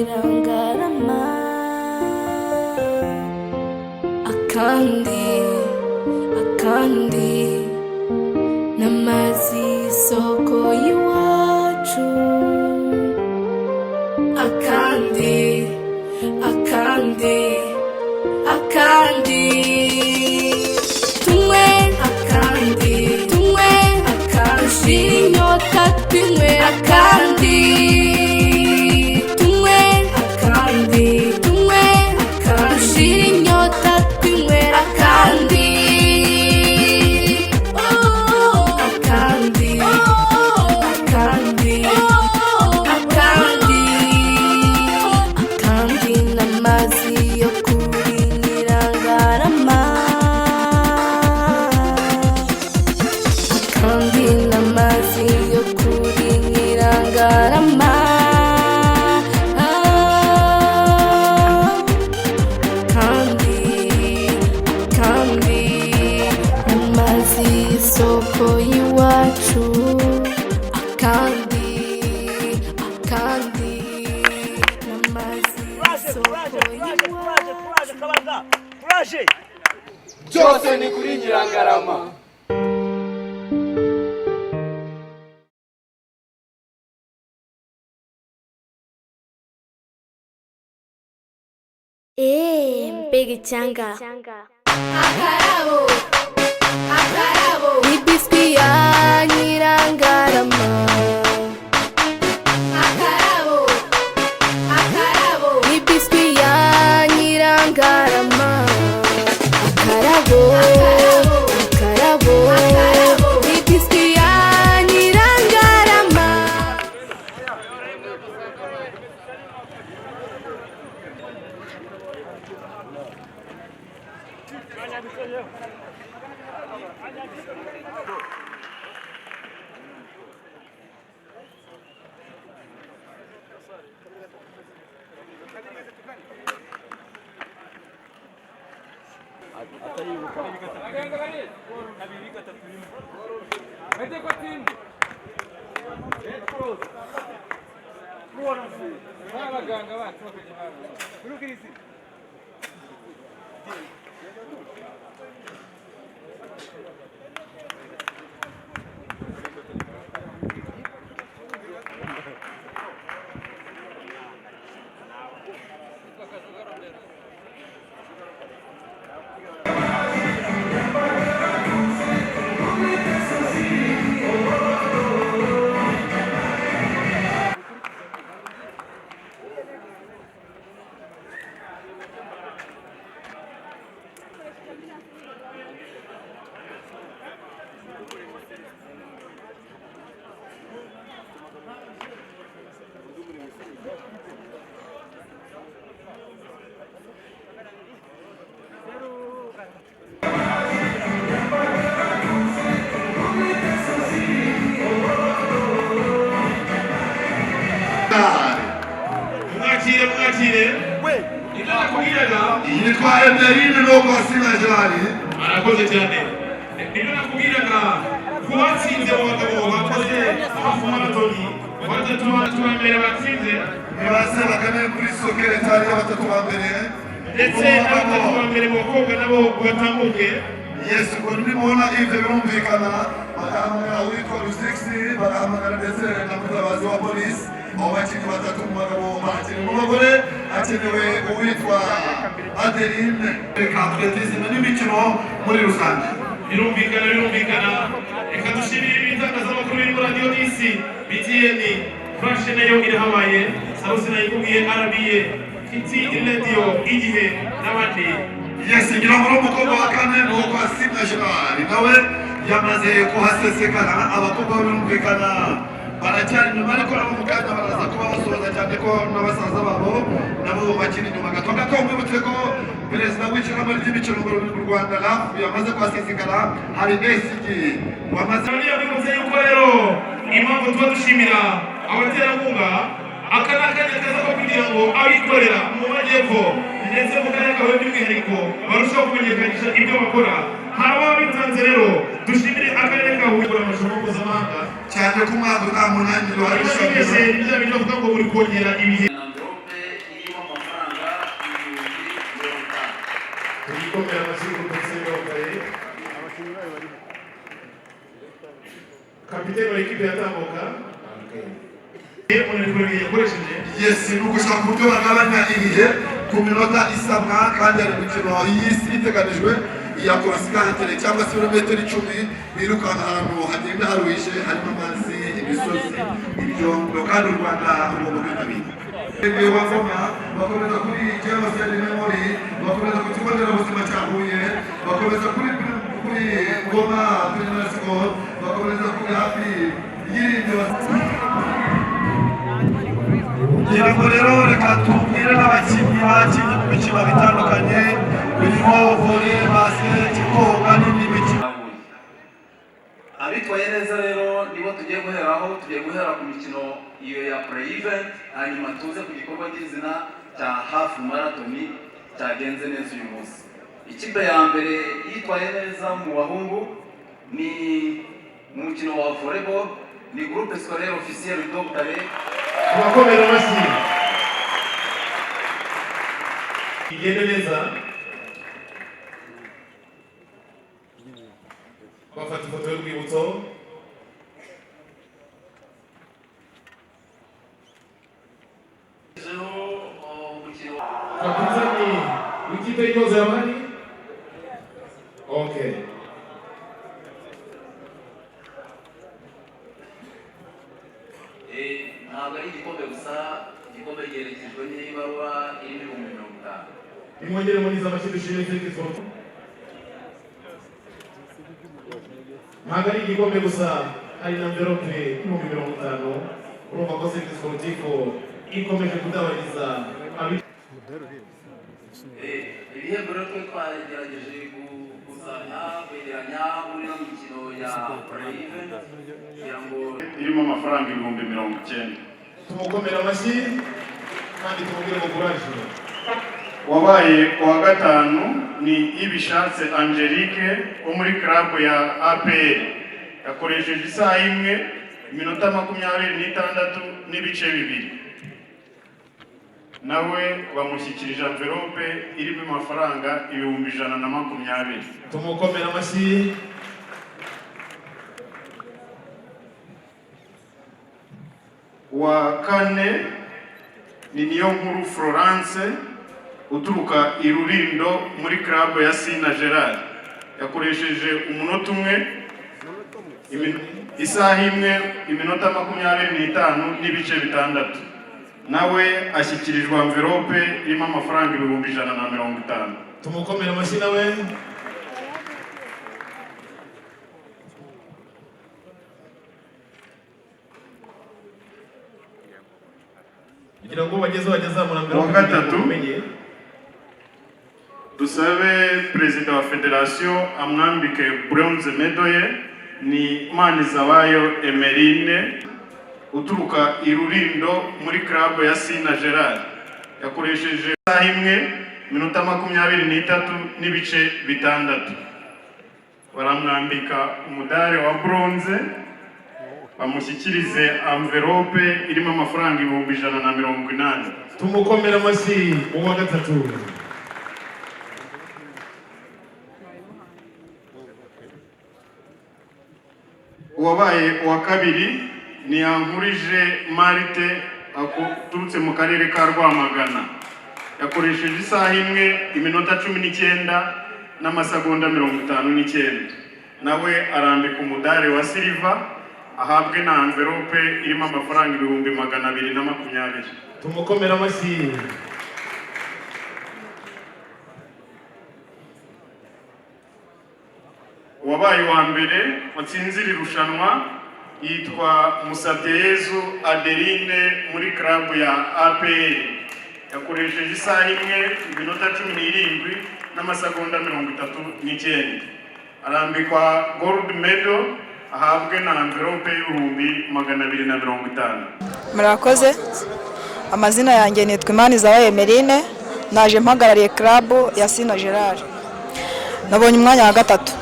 Nyirangarama akandi n'amazi isoko y'iwacu akandi tunywe inyota tunywe akandi inyota tunywe akandi n'amazi yo kuri Nyirangarama akandi n'amazi yo kuri Nyirangarama n'amazi isoko y'iwacu akandi n'amazi isoko y'iwacu byose ni kuri Nyirangarama. mbega icyanga akarabo ni biswi ya Nyirangarama akarabo ni biswi ya Nyirangarama akarabo ni biswi ya Nyirangarama. Yitwa Emeline Rwasina Jari arakoze cyane. Niyo nakubwiraga kubatsinze abagabo bakoze amafumaratoni batatu mbere batsinze base bakane kuri secretary batatu ba mbere ndetse n'abatatu ba mbere mu bakobwa nabo batambuke. Yes, ko ndibona ivyo birumvikana bagahamagara witwa Rusixi bagahamagara ndetse na mutabazi wa polisi abo bakinyi batatu mu bagabo bakiri mu bagore hakenewe uwitwa Adeline reka atletisme n'imikino muri rusange. Birumvikana reka dushimire ibitangazamakuru biri muri radiyo n'isi BTN Flash nayo irahabaye Sarusi nayikubwiye RBA Kiti Radio Igihe n'abandi. Yes, ngira ngo umukobwa wa kane ni uwo kwa Sina Gerard nawe yamaze kuhasesekana abakobwa birumvikana baracyari nyuma ariko nabo muganda baraza kuba basoza cyane ko n'abasaza babo nabo bakiri nyuma gato mwibutse ko perezida w'ishyirahamwe ry'imikino mu Rwanda yamaze kuhasesekana hari SG wamaze bivuze yuko rero impamvu tuba dushimira abaterankunga aka ni akanya keza ko kugira ngo abikorera mu majyepfo ndetse mu karere kawe by'umwihariko barushaho kumenyekanisha ibyo bakora. hari ababitanze rero dushimire akarere ka Huye gukora amarushanwa mpuzamahanga cyane ko umwaka nta munaniro ariko ibyo bintu bavuga ngo buri kongera ibihe tugikomera amashyi y'urutse yambaye kapiteni wa ekipe yatambuka yes ni ugushaka uburyo bagabanya ibihe ku minota isabwa kandi ari imikino y'isi iteganijwe iya cross-country cyangwa se ibirometero 10 birukanka ahantu hagenda haruhije harimo amazi imisozi ibyondo kandi u Rwanda rugomba kwitabira Ngoma bakomeza kuri Jenoside Memory bakomeza ku kigo nderabuzima cya Huye bakomeza kuri Ngoma Primary School bakomeza kuri hafi Yego rero reka tubwire n'abakinnyi bakinnye mu mikino bitandukanye birimo volley, basket, koga n'indi mikino. Abitwaye neza rero nibo tugiye guheraho, tugiye guhera ku mikino iyo ya pre-event, hanyuma tuze ku gikorwa cy'izina cya half marathon cyagenze neza uyu munsi. Ikipe ya mbere yitwaye neza mu bahungu ni umukino wa volleyball, ni groupe scolaire officiel Dr. Tubakomera amashyi igende neza bafata ifoto y'urwibutso kapitani w'ikipe y'igihugu y'abari okay ntabwo ari igikombe gusa, igikombe cyerekejwe n'ibaruwa iri mu 50. imwongere muri za mashyi dushimire Felix Foto ntabwo ari igikombe gusa hari na envelope y'ibihumbi 50 urumva ko Felix Foto ikomeje kudabariza ibihembo rero twe twagerageje gukusanya kwegeranya muri no mikino ya pre-event kugira ngo irimo amafaranga 90,000. tumukomera amashyi kandi tumubwire ngo courage. Wabaye wa gatanu ni Ibishatse Angelique wo muri club ya APR yakoresheje isaha imwe iminota 26 n'ibice bibiri. Nawe bamushyikirije envelope irimo amafaranga 120. Tumukomera amashyi. Wa kane ni Niyonkuru Florence uturuka i Rurindo muri club ya Sina Gerard yakoresheje umunota umwe isaha imwe iminota 25 n'ibice bitandatu. Nawe ashyikirijwe envelope irimo amafaranga 150. Tumukomera amashyi nawe. kugira ngo bagezamura envelope. Wa gatatu dusabe perezida wa federation amwambike bronze medal ni Manizabayo Emeline uturuka i Rurindo muri club ya Sina Gerard yakoresheje isaha imwe iminota 23 n'ibice bitandatu. Baramwambika umudari wa bronze bamushyikirize envelope irimo amafaranga 180. Tumukomera amashyi uwa gatatu. Uwabaye uwa kabiri ni Yankurije Marite aturutse mu karere ka Rwamagana yakoresheje isaha imwe iminota 19 n'amasegonda 59. Nawe arambika umudari wa silver ahabwe na envelope irimo amafaranga 220. Tumukomera amashyi. Wabaye wa mbere watsinze iri rushanwa yitwa Musabyeyezu Adeline muri club ya APR yakoresheje isaha imwe iminota 17 n'amasegonda 39. Arambikwa gold medal ahabwe na envelope $250. Murakoze. Amazina yanjye nitwa Manizabayo Emeline naje mpagarariye club ya Sina Gerard. Nabonye umwanya wa gatatu.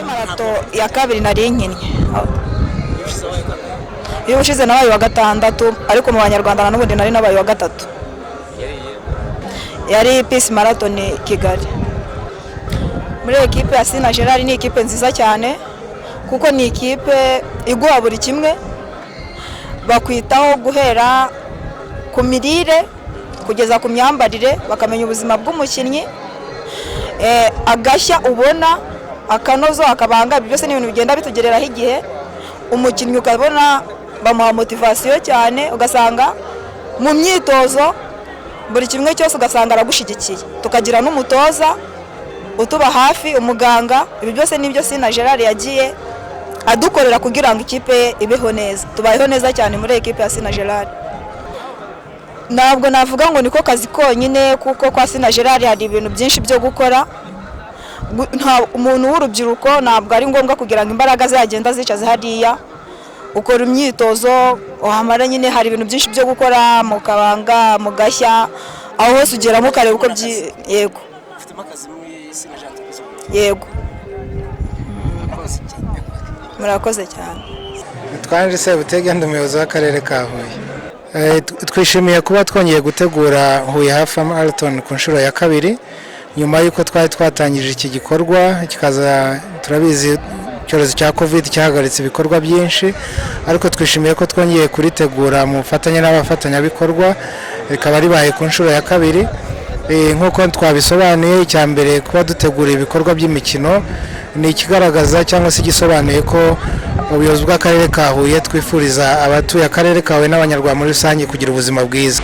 Marato ya kabiri nari nkinnye. Iyo ushize nabaye wa gatandatu ariko mu banyarwanda n'ubundi nari nabaye wa gatatu. yari Peace Marathon Kigali. Muri ekipe ya Sina Gerard ni ekipe nziza cyane kuko ni ekipe iguha buri kimwe, bakwitaho guhera ku mirire kugeza ku myambarire, bakamenya ubuzima bw'umukinnyi, agashya ubona akanozo akabanga, byose ni ibintu bigenda bitugereraho igihe umukinnyi ukabona bamuha motivasiyo cyane, ugasanga mu myitozo buri kimwe cyose ugasanga aragushigikiye, tukagira n'umutoza utuba hafi, umuganga. Ibi byose nibyo Sina Gerard yagiye adukorera kugira ngo ikipe ibeho neza, tubayeho neza cyane muri ekipe ya Sina Gerard. Ntabwo navuga ngo niko kazi konyine kuko kwa Sina Gerard hari ibintu byinshi byo gukora. Umuntu w'urubyiruko ntabwo ari ngombwa kugira ngo imbaraga zagenda zicaze hariya, ukora imyitozo uhamara nyine, hari ibintu byinshi byo gukora mu kabanga, mu gashya, aho hose ugeramo ukareba uko yego yego. Murakoze cyane. Twanje Sebutege ndi umuyobozi w'akarere ka Huye. Twishimiye kuba twongeye gutegura Huye Half Marathon ku nshuro ya kabiri, nyuma y'uko twari twatangije iki gikorwa kikaza, turabizi icyorezo cya covid cyahagaritse ibikorwa byinshi, ariko twishimiye ko twongeye kuritegura mu bufatanye n'abafatanyabikorwa, rikaba ribaye ku nshuro ya kabiri. Nk'uko twabisobanuye, icya mbere kuba dutegura ibikorwa by'imikino ni ikigaragaza cyangwa se igisobanuye ko ubuyobozi bw'akarere ka Huye twifuriza abatuye akarere kawe n'abanyarwanda muri rusange kugira ubuzima bwiza.